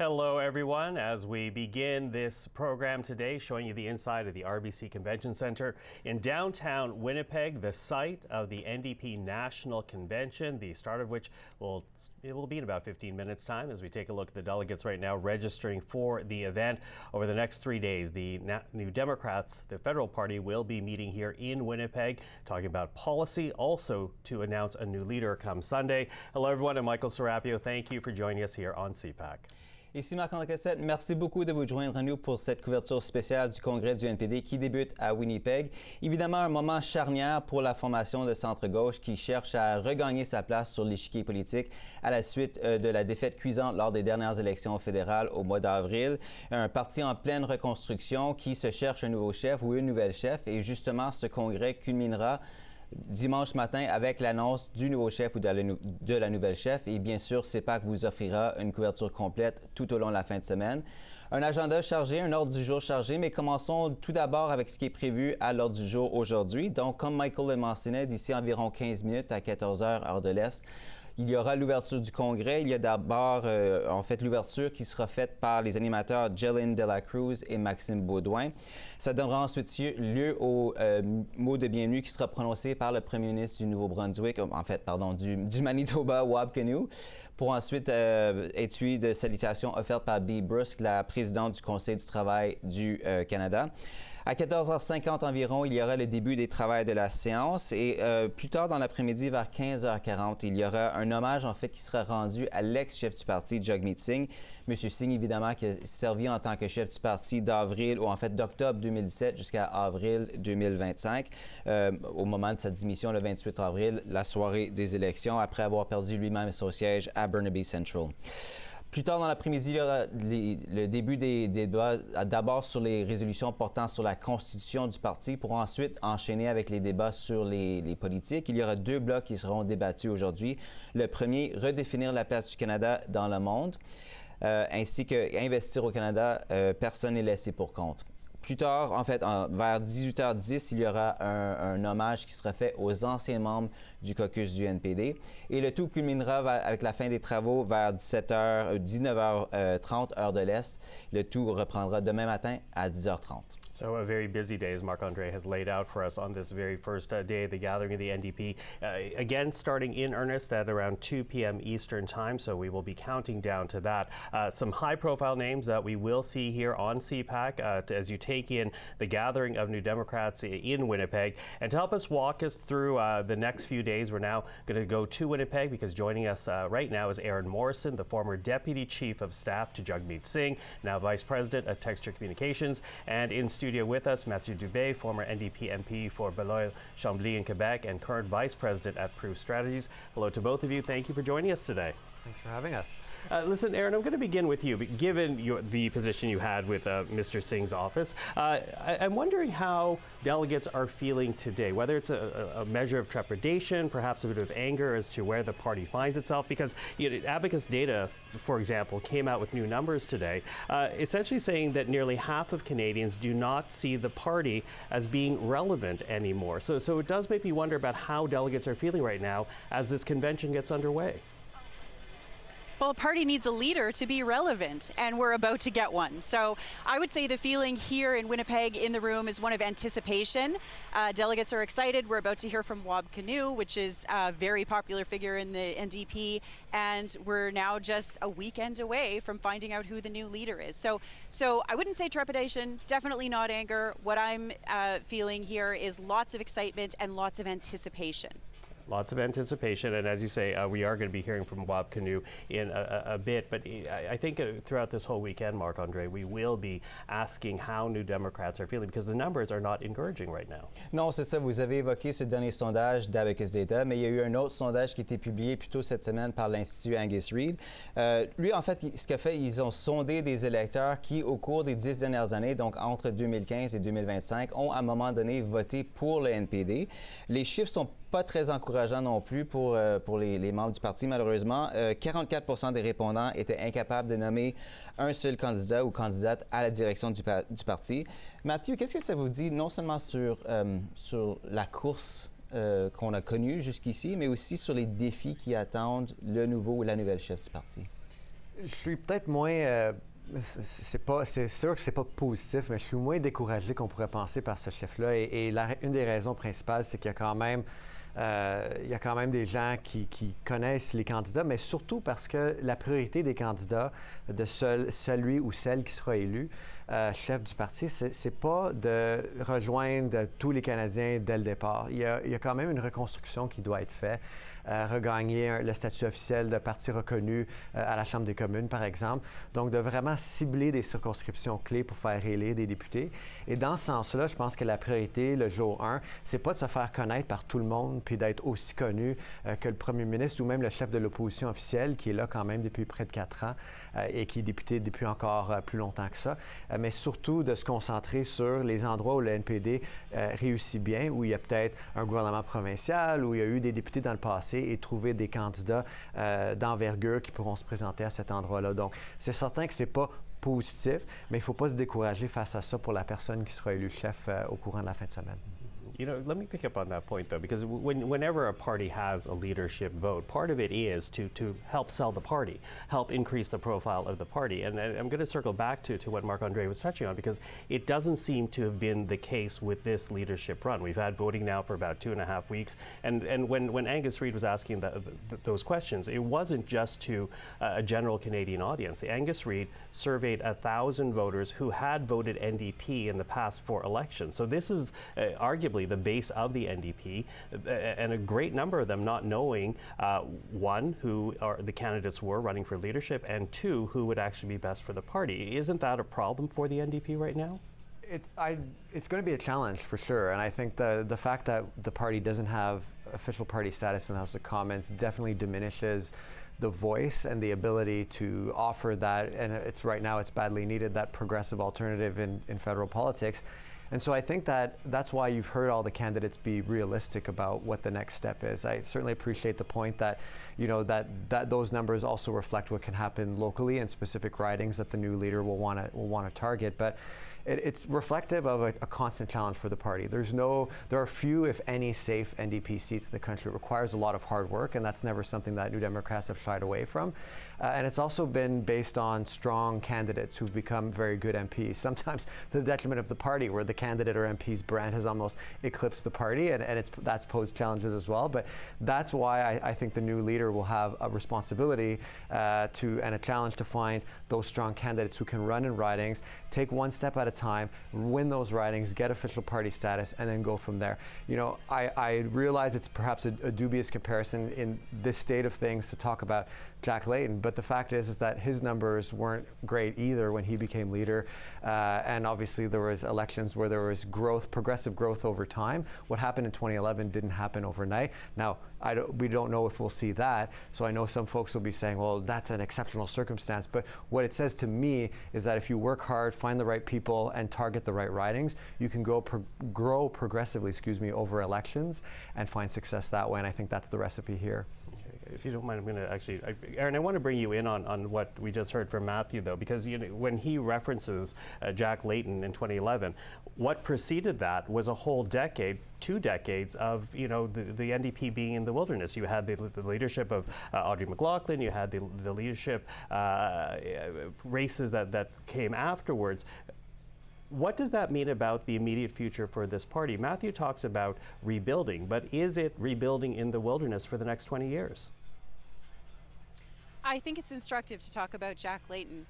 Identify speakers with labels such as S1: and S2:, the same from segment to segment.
S1: Hello, everyone. As we begin this program today, showing you the inside of the RBC Convention Center in downtown Winnipeg, the site of the NDP National Convention, the start of which will be in about 15 minutes' time as we take a look at the delegates right now registering for the event. Over the next 3 days, the New Democrats, the federal party, will be meeting here in Winnipeg, talking about policy, also to announce a new leader come Sunday. Hello, everyone. I'm Michael Serapio. Thank you for joining us here on CPAC.
S2: Ici Marc-André Cossette, merci beaucoup de vous joindre à nous pour cette couverture spéciale du congrès du NPD qui débute à Winnipeg. Évidemment, un moment charnière pour la formation de centre-gauche qui cherche à regagner sa place sur l'échiquier politique à la suite de la défaite cuisante lors des dernières élections fédérales au mois d'avril. Un parti en pleine reconstruction qui se cherche un nouveau chef ou une nouvelle chef et justement, ce congrès culminera dimanche matin avec l'annonce du nouveau chef ou de la nouvelle chef. Et bien sûr, CPAC vous offrira une couverture complète tout au long de la fin de semaine. Un agenda chargé, un ordre du jour chargé, mais commençons tout d'abord avec ce qui est prévu à l'ordre du jour aujourd'hui. Donc, comme Michael le mentionnait, d'ici environ 15 minutes à 14 h, heure de l'Est, il y aura l'ouverture du congrès. Il y a d'abord, l'ouverture qui sera faite par les animateurs Jelen de la Cruz et Maxime Baudouin. Ça donnera ensuite lieu au mot de bienvenue qui sera prononcé par le premier ministre du Nouveau-Brunswick, du Manitoba, Wab Kinew, pour ensuite être suivi de salutations offertes par Bea Brusk, la présidente du Conseil du travail du Canada. À 14h50 environ, il y aura le début des travaux de la séance et plus tard dans l'après-midi, vers 15h40, il y aura un hommage en fait qui sera rendu à l'ex-chef du parti, Jagmeet Singh. Monsieur Singh, évidemment, qui a servi en tant que chef du parti d'octobre 2017 jusqu'à avril 2025, au moment de sa démission le 28 avril, la soirée des élections, après avoir perdu lui-même son siège à Burnaby Central. Plus tard dans l'après-midi, il y aura le début des débats, d'abord sur les résolutions portant sur la constitution du parti, pour ensuite enchaîner avec les débats sur les politiques. Il y aura 2 blocs qui seront débattus aujourd'hui. Le premier, redéfinir la place du Canada dans le monde, ainsi qu'investir au Canada, personne n'est laissé pour compte. Plus tard, en fait, vers 18h10, il y aura un hommage qui sera fait aux anciens membres du caucus du NPD. Et le tout culminera avec la fin des travaux vers 19h30, heure de l'Est. Le tout reprendra demain matin à 10h30.
S1: So a very busy day, as Marc-André has laid out for us on this very first day of the gathering of the NDP. Again, starting in earnest at around 2 p.m. Eastern time, so we will be counting down to that. Some high-profile names that we will see here on CPAC as you take in the gathering of New Democrats in Winnipeg. And to help us walk us through the next few days, we're now going to go to Winnipeg because joining us right now is Aaron Morrison, the former Deputy Chief of Staff to Jagmeet Singh, now Vice President of Texture Communications, and in studio with us, Mathieu Dubé, former NDP MP for Beloeil-Chambly in Quebec and current Vice President at Proof Strategies. Hello to both of you. Thank you for joining us today.
S3: Thanks for having us.
S1: Listen, Aaron, I'm going to begin with you. Given the position you had with Mr. Singh's office, I'm wondering how delegates are feeling today, whether it's a measure of trepidation, perhaps a bit of anger as to where the party finds itself, because Abacus Data, for example, came out with new numbers today, essentially saying that nearly half of Canadians do not see the party as being relevant anymore. So it does make me wonder about how delegates are feeling right now as this convention gets underway.
S4: Well, a party needs a leader to be relevant, and we're about to get one. So I would say the feeling here in Winnipeg in the room is one of anticipation. Delegates are excited. We're about to hear from Wab Kinew, which is a very popular figure in the NDP, and we're now just a weekend away from finding out who the new leader is. So I wouldn't say trepidation, definitely not anger. What I'm feeling here is lots of excitement and lots of anticipation.
S1: Lots of anticipation, and as you say, we are going to be hearing from Wab Kinew in a bit, but I think throughout this whole weekend, Marc-André, we will be asking how New Democrats are feeling, because the numbers are not encouraging right now.
S2: Non, c'est ça. Vous avez évoqué ce dernier sondage d'Abacus Data, mais il y a eu un autre sondage qui a été publié plus tôt cette semaine par l'Institut Angus Reid. Lui, en fait, ce qu'a fait, ils ont sondé des électeurs qui, au cours des 10 dernières années, donc entre 2015 et 2025, ont à un moment donné voté pour le NPD. Les chiffres sont pas très encourageant non plus pour les membres du parti, malheureusement. 44 des répondants étaient incapables de nommer un seul candidat ou candidate à la direction du parti. Mathieu, qu'est-ce que ça vous dit non seulement sur la course qu'on a connue jusqu'ici, mais aussi sur les défis qui attendent le nouveau ou la nouvelle chef du parti?
S3: Je suis peut-être moins. C'est sûr que c'est pas positif, mais je suis moins découragé qu'on pourrait penser par ce chef-là. Et une des raisons principales, c'est qu'il y a quand même. Il y a quand même des gens qui connaissent les candidats, mais surtout parce que la priorité des candidats, de celui ou celle qui sera élu chef du parti, c'est pas de rejoindre tous les Canadiens dès le départ. Il y a quand même une reconstruction qui doit être faite. Regagner le statut officiel de parti reconnu à la Chambre des communes, par exemple. Donc, de vraiment cibler des circonscriptions clés pour faire élire des députés. Et dans ce sens-là, je pense que la priorité, le jour 1, c'est pas de se faire connaître par tout le monde puis d'être aussi connu que le premier ministre ou même le chef de l'opposition officielle, qui est là quand même depuis près de 4 ans et qui est député depuis encore plus longtemps que ça. Mais surtout de se concentrer sur les endroits où le NPD réussit bien, où il y a peut-être un gouvernement provincial, où il y a eu des députés dans le passé et trouver des candidats d'envergure qui pourront se présenter à cet endroit-là. Donc, c'est certain que c'est pas positif, mais il ne faut pas se décourager face à ça pour la personne qui sera élue chef au courant de la fin de semaine.
S1: You know, let me pick up on that point, though, because whenever a party has a leadership vote, part of it is to help sell the party, help increase the profile of the party. And I'm going to circle back to what Marc-André was touching on, because it doesn't seem to have been the case with this leadership run. We've had voting now for about 2.5 weeks. And when Angus Reid was asking those questions, it wasn't just to a general Canadian audience. The Angus Reid surveyed 1,000 voters who had voted NDP in the past 4 elections. So this is arguably the base of the NDP, and a great number of them not knowing, one, who the candidates were running for leadership, and 2, who would actually be best for the party. Isn't that a problem for the NDP right now?
S3: It's going to be a challenge for sure, and I think the fact that the party doesn't have official party status in the House of Commons definitely diminishes the voice and the ability to offer that, and it's right now it's badly needed, that progressive alternative in federal politics. And so I think that's why you've heard all the candidates be realistic about what the next step is. I certainly appreciate the point that, you know, that those numbers also reflect what can happen locally in specific ridings that the new leader will want to target. But it's reflective of a constant challenge for the party. There are few, if any, safe NDP seats in the country. It requires a lot of hard work, and that's never something that New Democrats have shied away from. And it's also been based on strong candidates who've become very good MPs, sometimes to the detriment of the party, where the candidate or MP's brand has almost eclipsed the party, and that's posed challenges as well. But that's why I think the new leader will have a responsibility and a challenge to find those strong candidates who can run in ridings, take one step at a time, win those ridings, get official party status, and then go from there. You know, I realize it's perhaps a dubious comparison in this state of things to talk about Jack Layton, but the fact is that his numbers weren't great either when he became leader, and obviously there was elections where there was growth, progressive growth over time. What happened in 2011 didn't happen overnight. Now, we don't know if we'll see that, so I know some folks will be saying, well, that's an exceptional circumstance, but what it says to me is that if you work hard, find the right people, and target the right ridings, you can grow progressively, over elections and find success that way, and I think that's the recipe here.
S1: If you don't mind, I'm going to actually, Aaron, I want to bring you in on what we just heard from Matthew, though, because when he references Jack Layton in 2011, what preceded that was a whole decade, 2 decades of the NDP being in the wilderness. You had the leadership of Audrey McLaughlin, you had the leadership races that came afterwards. What does that mean about the immediate future for this party? Matthew talks about rebuilding, but is it rebuilding in the wilderness for the next 20 years?
S4: I think it's instructive to talk about Jack Layton.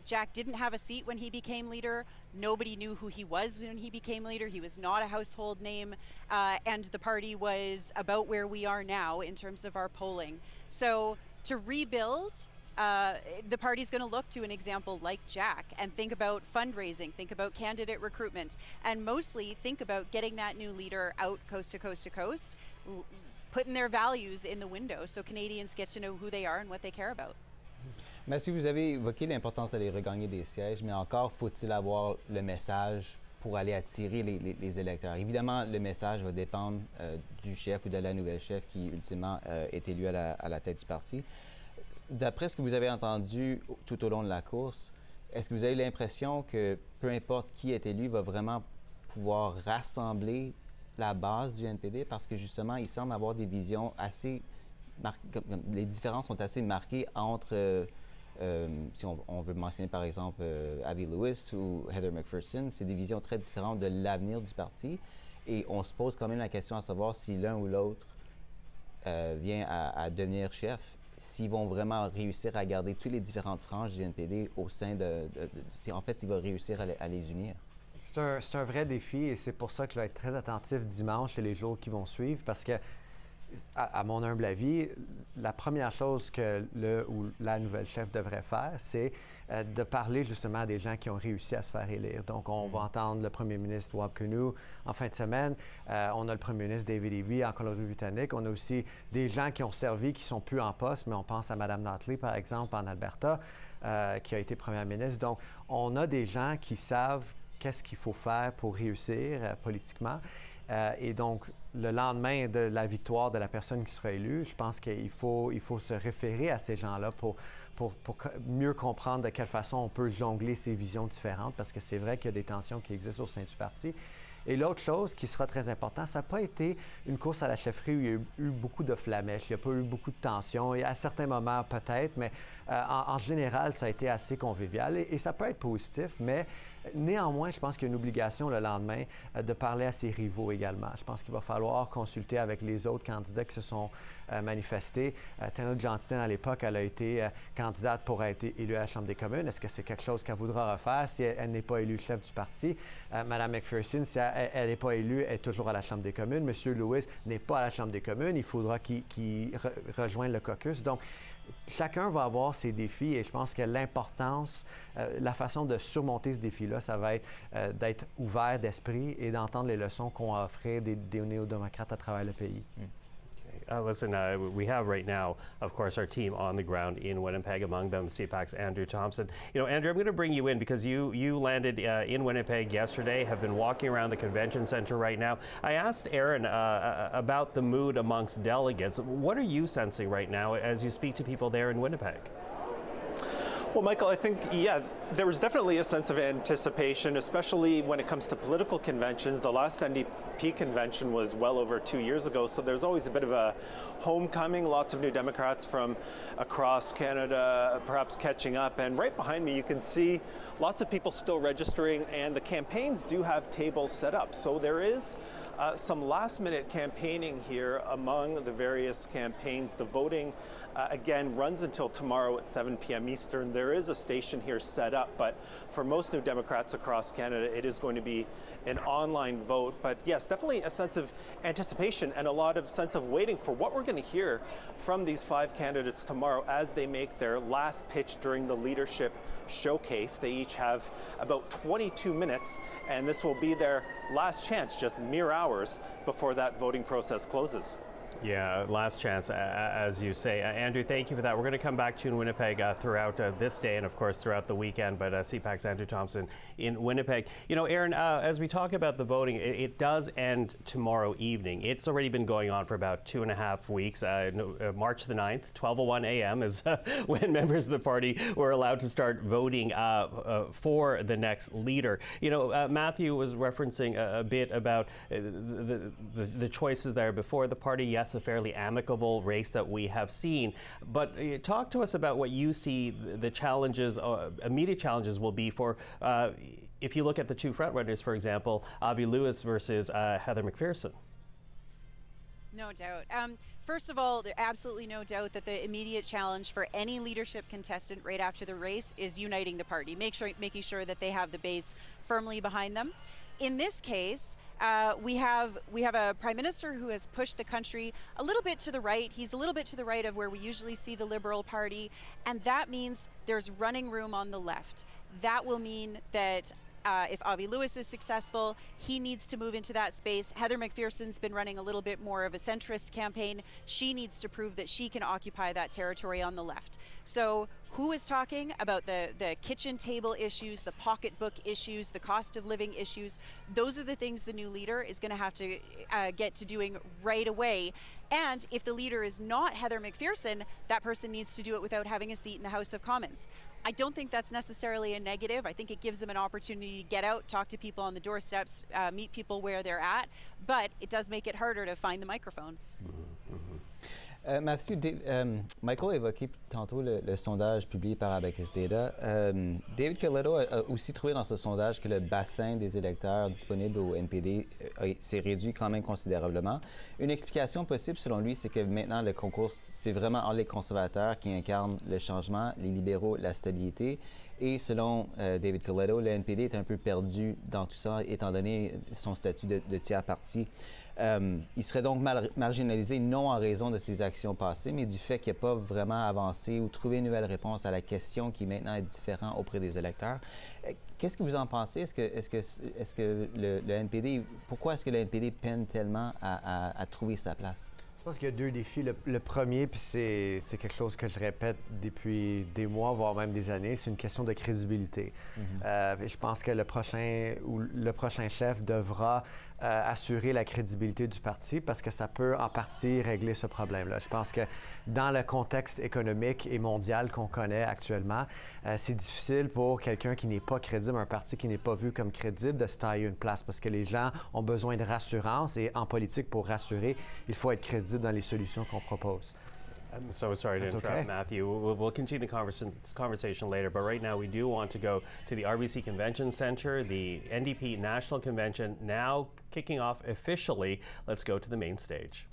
S4: Jack didn't have a seat when he became leader. Nobody knew who he was when he became leader. He was not a household name, and the party was about where we are now in terms of our polling. So to rebuild, the party's going to look to an example like Jack and think about fundraising, think about candidate recruitment, and mostly think about getting that new leader out coast to coast to coast, putting their values in the window so Canadians get to know who they are and what they care about.
S2: Mathieu, vous avez évoqué l'importance d'aller regagner des sièges, mais encore faut-il avoir le message pour aller attirer les électeurs. Évidemment, le message va dépendre du chef ou de la nouvelle chef qui, ultimement, est élu à la tête du parti. D'après ce que vous avez entendu tout au long de la course, est-ce que vous avez l'impression que peu importe qui est élu, va vraiment pouvoir rassembler la base du NPD? Parce que justement, il semble avoir des visions assez... les différences sont assez marquées entre si on veut mentionner par exemple Avi Lewis ou Heather McPherson, c'est des visions très différentes de l'avenir du parti. Et on se pose quand même la question à savoir si l'un ou l'autre vient à devenir chef, s'ils vont vraiment réussir à garder toutes les différentes franges du NPD au sein si en fait, il va réussir à les unir.
S3: C'est un vrai défi et c'est pour ça que je vais être très attentif dimanche et les jours qui vont suivre parce que, à mon humble avis, la première chose que le ou la nouvelle chef devrait faire, c'est de parler justement à des gens qui ont réussi à se faire élire. Donc, on va entendre le premier ministre Wab Kinew en fin de semaine. On a le premier ministre David Eby en Colombie-Britannique. On a aussi des gens qui ont servi, qui sont plus en poste, mais on pense à Mme Notley, par exemple, en Alberta, qui a été première ministre. Donc, on a des gens qui savent qu'est-ce qu'il faut faire pour réussir politiquement. Et donc, le lendemain de la victoire de la personne qui sera élue, je pense qu'il faut se référer à ces gens-là pour mieux comprendre de quelle façon on peut jongler ces visions différentes, parce que c'est vrai qu'il y a des tensions qui existent au sein du parti. Et l'autre chose qui sera très importante, ça n'a pas été une course à la chefferie où il y a eu beaucoup de flamèches, il n'y a pas eu beaucoup de tensions. À certains moments, peut-être, mais en général, ça a été assez convivial. Et ça peut être positif, mais néanmoins, je pense qu'il y a une obligation le lendemain de parler à ses rivaux également. Je pense qu'il va falloir consulter avec les autres candidats qui se sont manifestés. Tanya Johnston, à l'époque, elle a été candidate pour être élue à la Chambre des communes. Est-ce que c'est quelque chose qu'elle voudra refaire si elle n'est pas élue chef du parti? Mme McPherson, si elle n'est pas élue, elle est toujours à la Chambre des communes. M. Lewis n'est pas à la Chambre des communes. Il faudra qu'il rejoigne le caucus. Donc, chacun va avoir ses défis et je pense que l'importance, la façon de surmonter ce défi-là, ça va être d'être ouvert d'esprit et d'entendre les leçons qu'ont offert des néo-démocrates à travers le pays.
S1: Listen, we have right now, of course, our team on the ground in Winnipeg, among them CPAC's Andrew Thompson. You know, Andrew, I'm going to bring you in because you landed in Winnipeg yesterday, have been walking around the convention center right now. I asked Aaron about the mood amongst delegates. What are you sensing right now as you speak to people there in Winnipeg?
S5: Well, Michael, I think, yeah, there was definitely a sense of anticipation, especially when it comes to political conventions. The last NDP convention was well over 2 years ago, so there's always a bit of a homecoming. Lots of New Democrats from across Canada perhaps catching up. And right behind me, you can see lots of people still registering, and the campaigns do have tables set up. So there is some last-minute campaigning here among the various campaigns. The voting, again, runs until tomorrow at 7 p.m. Eastern. There is a station here set up, but for most New Democrats across Canada, it is going to be an online vote. But yes, definitely a sense of anticipation and a lot of sense of waiting for what we're going to hear from these 5 candidates tomorrow as they make their last pitch during the leadership showcase. They each have about 22 minutes, and this will be their last chance, just mere hours before that voting process closes.
S1: Yeah, last chance, as you say. Andrew, thank you for that. We're going to come back to you in Winnipeg throughout this day and, of course, throughout the weekend. But CPAC's Andrew Thompson in Winnipeg. You know, Aaron, as we talk about the voting, it does end tomorrow evening. It's already been going on for about 2.5 weeks. March the 9th, 12:01 a.m. is when members of the party were allowed to start voting for the next leader. You know, Matthew was referencing a bit about the choices there before the party. Yes, a fairly amicable race that we have seen. But talk to us about what you see the challenges, immediate challenges will be for, if you look at the two frontrunners, for example, Avi Lewis versus Heather McPherson.
S4: No doubt. First of all, there's absolutely no doubt that the immediate challenge for any leadership contestant right after the race is uniting the party, making sure that they have the base firmly behind them. In this case, we have a prime minister who has pushed the country a little bit to the right. He's a little bit to the right of where we usually see the Liberal Party, and that means there's running room on the left. That will mean that if Avi Lewis is successful, he needs to move into that space. Heather McPherson's been running a little bit more of a centrist campaign. She needs to prove that she can occupy that territory on the left. So who is talking about the kitchen table issues, the pocketbook issues, the cost of living issues? Those are the things the new leader is going to have to get to doing right away. And if the leader is not Heather McPherson, that person needs to do it without having a seat in the House of Commons. I don't think that's necessarily a negative. I think it gives them an opportunity to get out, talk to people on the doorsteps, meet people where they're at, but it does make it harder to find the microphones.
S2: Matthew, Michael a évoqué tantôt le sondage publié par Abacus Data. David Carletto a aussi trouvé dans ce sondage que le bassin des électeurs disponibles au NPD s'est réduit quand même considérablement. Une explication possible, selon lui, c'est que maintenant, le concours, c'est vraiment entre les conservateurs qui incarnent le changement, les libéraux, la stabilité. Et selon David Carletto, le NPD est un peu perdu dans tout ça, étant donné son statut de tiers parti. Il serait donc marginalisé non en raison de ses actions passées, mais du fait qu'il n'a pas vraiment avancé ou trouvé une nouvelle réponse à la question qui maintenant est différente auprès des électeurs. Qu'est-ce que vous en pensez? Est-ce que le NPD, pourquoi est-ce que le NPD peine tellement à trouver sa place?
S3: Je pense qu'il y a deux défis. Le premier, puis c'est quelque chose que je répète depuis des mois, voire même des années, c'est une question de crédibilité. Je pense que le prochain chef devra assurer la crédibilité du parti parce que ça peut en partie régler ce problème-là. Je pense que dans le contexte économique et mondial qu'on connaît actuellement, c'est difficile pour quelqu'un qui n'est pas crédible, un parti qui n'est pas vu comme crédible, de se tailler une place parce que les gens ont besoin de rassurance et en politique, pour rassurer, il faut être crédible dans les solutions qu'on propose.
S1: I'm so sorry to
S3: That's
S1: interrupt,
S3: okay.
S1: Matthew. We'll continue the conversation later, but right now we do want to go to the RBC Convention Center, the NDP National Convention now kicking off officially. Let's go to the main stage.